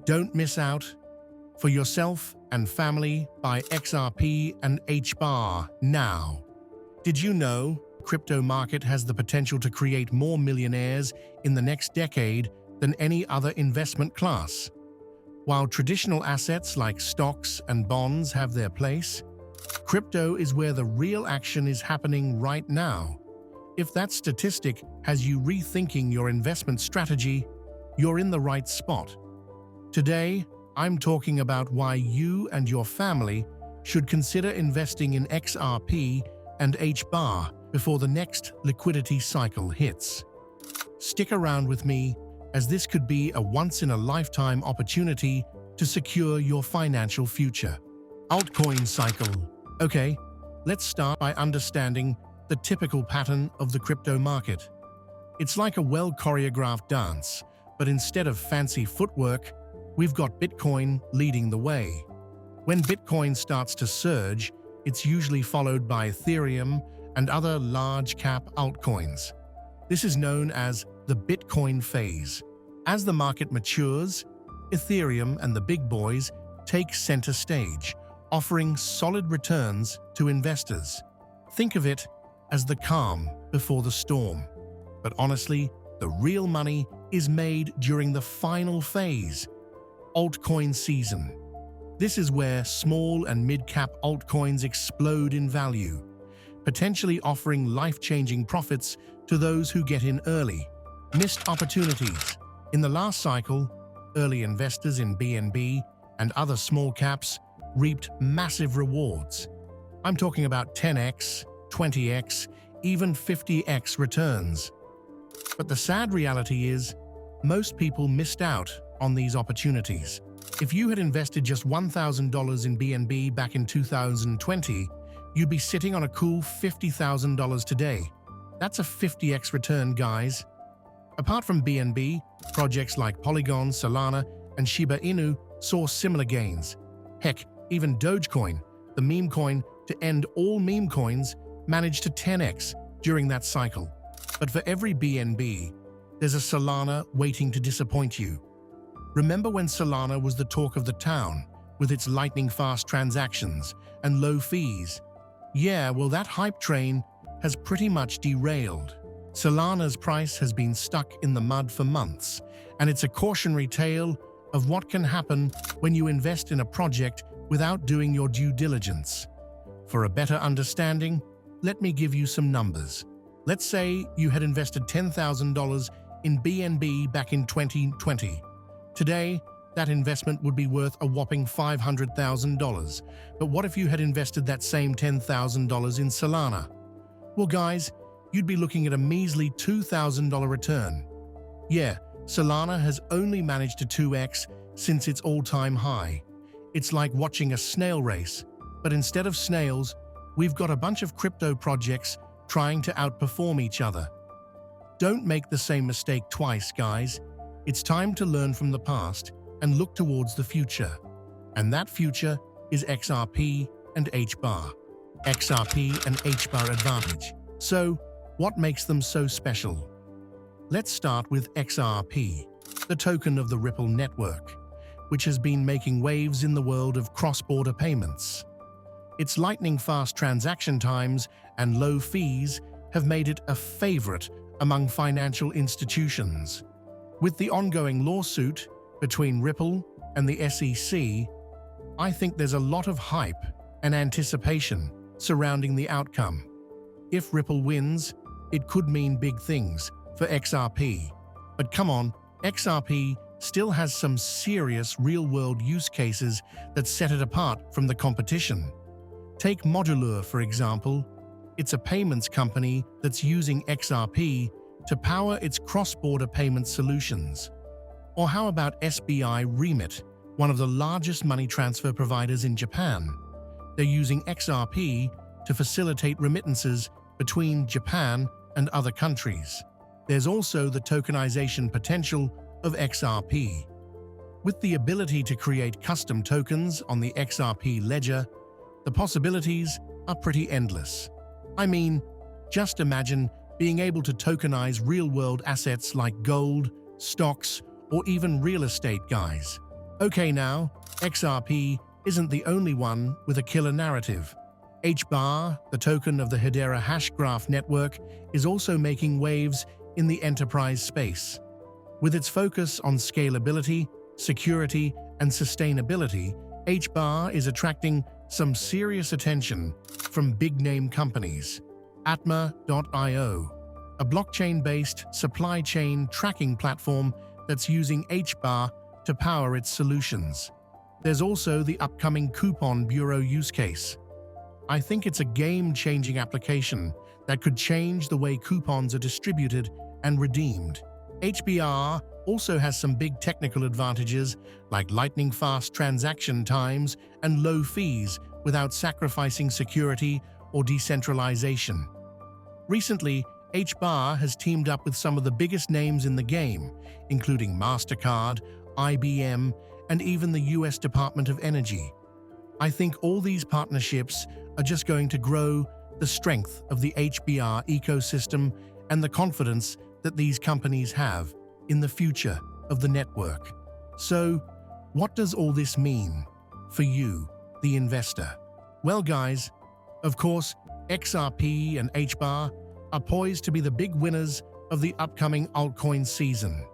Don't miss out. For yourself and family, buy XRP and HBAR now. Did you know crypto market has the potential to create more millionaires in the next decade than any other investment class? While traditional assets like stocks and bonds have their place, crypto is where the real action is happening right now. If that statistic has you rethinking your investment strategy, you're in the right spot. Today, I'm talking about why you and your family should consider investing in XRP and HBAR before the next liquidity cycle hits. Stick around with me, as this could be a once-in-a-lifetime opportunity to secure your financial future. Altcoin cycle. Okay, let's start by understanding the typical pattern of the crypto market. It's like a well-choreographed dance, but instead of fancy footwork, we've got Bitcoin leading the way. When Bitcoin starts to surge, it's usually followed by Ethereum and other large-cap altcoins. This is known as the Bitcoin phase. As the market matures, Ethereum and the big boys take center stage, offering solid returns to investors. Think of it as the calm before the storm. But honestly, the real money is made during the final phase, altcoin season. This is where small and mid-cap altcoins explode in value, potentially offering life-changing profits to those who get in early. Missed opportunities. In the last cycle, early investors in BNB and other small caps reaped massive rewards. I'm talking about 10x, 20x, even 50x returns. But the sad reality is, most people missed out on these opportunities. If you had invested just $1,000 in BNB back in 2020, you'd be sitting on a cool $50,000 today. That's a 50x return, guys. Apart from BNB, projects like Polygon, Solana, and Shiba Inu saw similar gains. Heck, even Dogecoin, the meme coin to end all meme coins, managed to 10x during that cycle. But for every BNB, there's a Solana waiting to disappoint you. Remember when Solana was the talk of the town, with its lightning-fast transactions and low fees? Yeah, well, that hype train has pretty much derailed. Solana's price has been stuck in the mud for months, and it's a cautionary tale of what can happen when you invest in a project without doing your due diligence. For a better understanding, let me give you some numbers. Let's say you had invested $10,000 in BNB back in 2020. Today, that investment would be worth a whopping $500,000. But what if you had invested that same $10,000 in Solana? Well, guys, you'd be looking at a measly $2,000 return. Yeah, Solana has only managed to 2x since its all-time high. It's like watching a snail race, but instead of snails, we've got a bunch of crypto projects trying to outperform each other. Don't make the same mistake twice, guys. It's time to learn from the past and look towards the future. And that future is XRP and HBAR. XRP and HBAR advantage. So, what makes them so special? Let's start with XRP, the token of the Ripple network, which has been making waves in the world of cross-border payments. Its lightning-fast transaction times and low fees have made it a favorite among financial institutions. With the ongoing lawsuit between Ripple and the SEC, I think there's a lot of hype and anticipation surrounding the outcome. If Ripple wins, it could mean big things for XRP. But come on, XRP still has some serious real-world use cases that set it apart from the competition. Take Modular, for example. It's a payments company that's using XRP to power its cross-border payment solutions. Or how about SBI Remit, one of the largest money transfer providers in Japan? They're using XRP to facilitate remittances between Japan and other countries. There's also the tokenization potential of XRP. With the ability to create custom tokens on the XRP ledger, the possibilities are pretty endless. I mean, just imagine being able to tokenize real-world assets like gold, stocks, or even real estate, guys. Okay now, XRP isn't the only one with a killer narrative. HBAR, the token of the Hedera hash graph network, is also making waves in the enterprise space. With its focus on scalability, security, and sustainability, HBAR is attracting some serious attention from big-name companies. Atma.io, a blockchain-based supply chain tracking platform that's using HBAR to power its solutions. There's also the upcoming Coupon Bureau use case. I think it's a game-changing application that could change the way coupons are distributed and redeemed. HBAR also has some big technical advantages like lightning-fast transaction times and low fees without sacrificing security or decentralization. Recently, HBAR has teamed up with some of the biggest names in the game, including MasterCard, IBM, and even the US Department of Energy. I think all these partnerships are just going to grow the strength of the HBAR ecosystem and the confidence that these companies have in the future of the network. So, what does all this mean for you, the investor? Well, guys, of course, XRP and HBAR are poised to be the big winners of the upcoming altcoin season.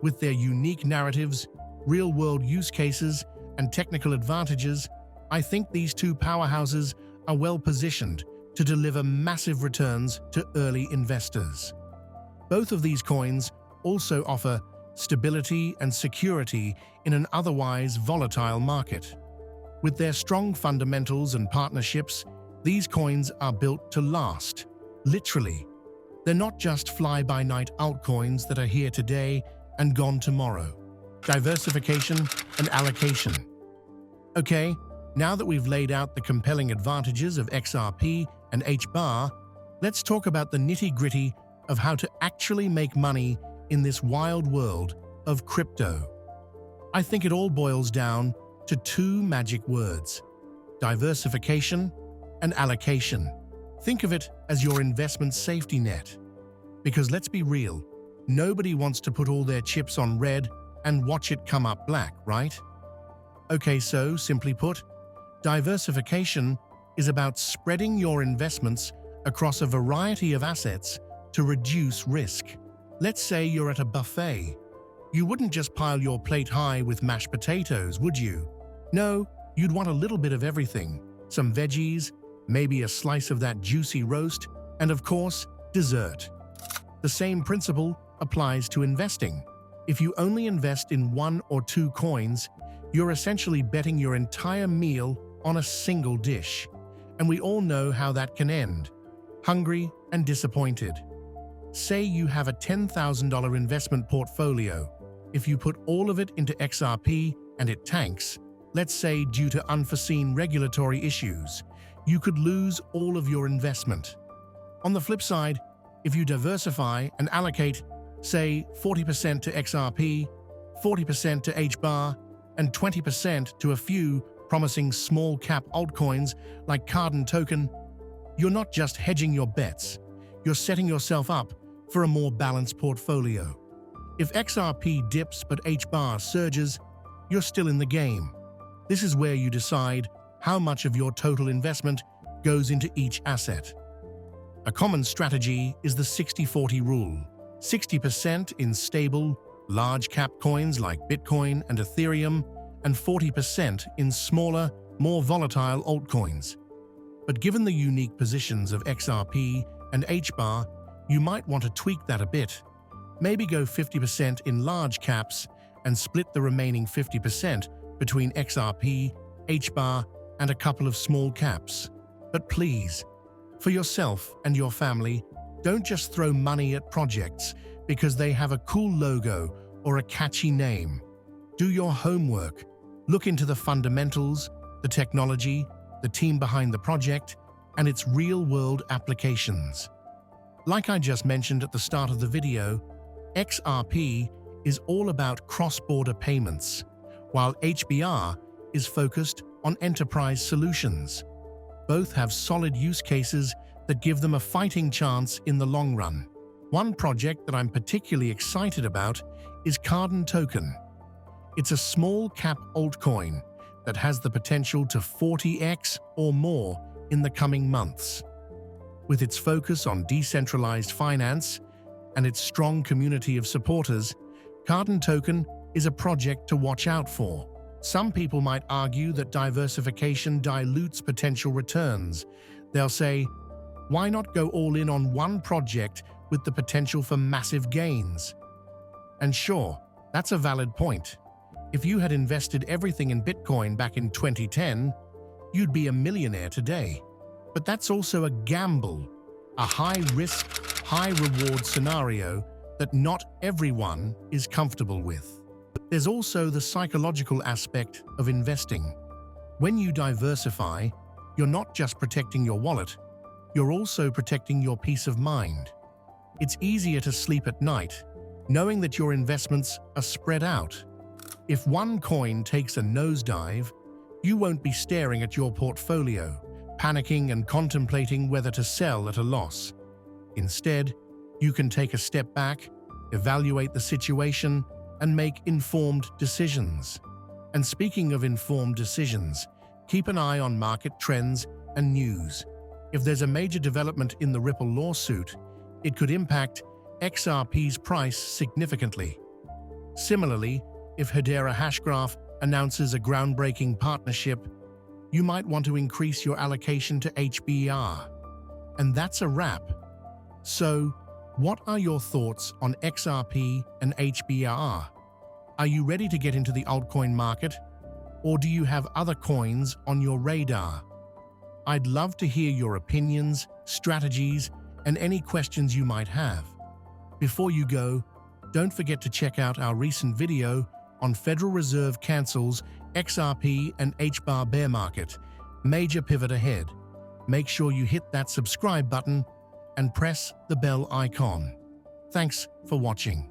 With their unique narratives, real-world use cases, and technical advantages, I think these two powerhouses are well-positioned to deliver massive returns to early investors. Both of these coins also offer stability and security in an otherwise volatile market. With their strong fundamentals and partnerships, these coins are built to last. Literally. They're not just fly-by-night altcoins that are here today and gone tomorrow. Diversification and allocation. Okay, now that we've laid out the compelling advantages of XRP and HBAR, let's talk about the nitty-gritty of how to actually make money in this wild world of crypto. I think it all boils down to two magic words: diversification and allocation. Think of it as your investment safety net. Because let's be real, nobody wants to put all their chips on red and watch it come up black, right? Okay, so simply put, diversification is about spreading your investments across a variety of assets to reduce risk. Let's say you're at a buffet. You wouldn't just pile your plate high with mashed potatoes, would you? No, you'd want a little bit of everything. Some veggies, maybe a slice of that juicy roast, and of course, dessert. The same principle applies to investing. If you only invest in one or two coins, you're essentially betting your entire meal on a single dish. And we all know how that can end: hungry and disappointed. Say you have a $10,000 investment portfolio. If you put all of it into XRP and it tanks, let's say due to unforeseen regulatory issues, you could lose all of your investment. On the flip side, if you diversify and allocate, say 40% to XRP, 40% to HBAR, and 20% to a few promising small-cap altcoins like Cardano token, you're not just hedging your bets, you're setting yourself up for a more balanced portfolio. If XRP dips but HBAR surges, you're still in the game. This is where you decide how much of your total investment goes into each asset. A common strategy is the 60-40 rule. 60% in stable, large-cap coins like Bitcoin and Ethereum, and 40% in smaller, more volatile altcoins. But given the unique positions of XRP and HBAR, you might want to tweak that a bit. Maybe go 50% in large caps and split the remaining 50% between XRP, HBAR, and a couple of small caps. But please, for yourself and your family, don't just throw money at projects because they have a cool logo or a catchy name. Do your homework. Look into the fundamentals, the technology, the team behind the project, and its real-world applications. Like I just mentioned at the start of the video, XRP is all about cross-border payments, while HBAR is focused on enterprise solutions. Both have solid use cases that give them a fighting chance in the long run. One project that I'm particularly excited about is Cardano token. It's a small-cap altcoin that has the potential to 40x or more in the coming months. With its focus on decentralized finance and its strong community of supporters, Cardano token is a project to watch out for. Some people might argue that diversification dilutes potential returns. They'll say, why not go all in on one project with the potential for massive gains? And sure, that's a valid point. If you had invested everything in Bitcoin back in 2010, you'd be a millionaire today. But that's also a gamble, a high-risk, high-reward scenario that not everyone is comfortable with. There's also the psychological aspect of investing. When you diversify, you're not just protecting your wallet, you're also protecting your peace of mind. It's easier to sleep at night, knowing that your investments are spread out. If one coin takes a nosedive, you won't be staring at your portfolio, panicking and contemplating whether to sell at a loss. Instead, you can take a step back, evaluate the situation, and make informed decisions. And speaking of informed decisions, keep an eye on market trends and news. If there's a major development in the Ripple lawsuit, it could impact XRP's price significantly. Similarly, if Hedera Hashgraph announces a groundbreaking partnership, you might want to increase your allocation to HBAR. And that's a wrap. So, what are your thoughts on XRP and HBAR? Are you ready to get into the altcoin market? Or do you have other coins on your radar? I'd love to hear your opinions, strategies, and any questions you might have. Before you go, don't forget to check out our recent video on Federal Reserve cancels XRP and HBAR bear market. Major pivot ahead. Make sure you hit that subscribe button and press the bell icon. Thanks for watching.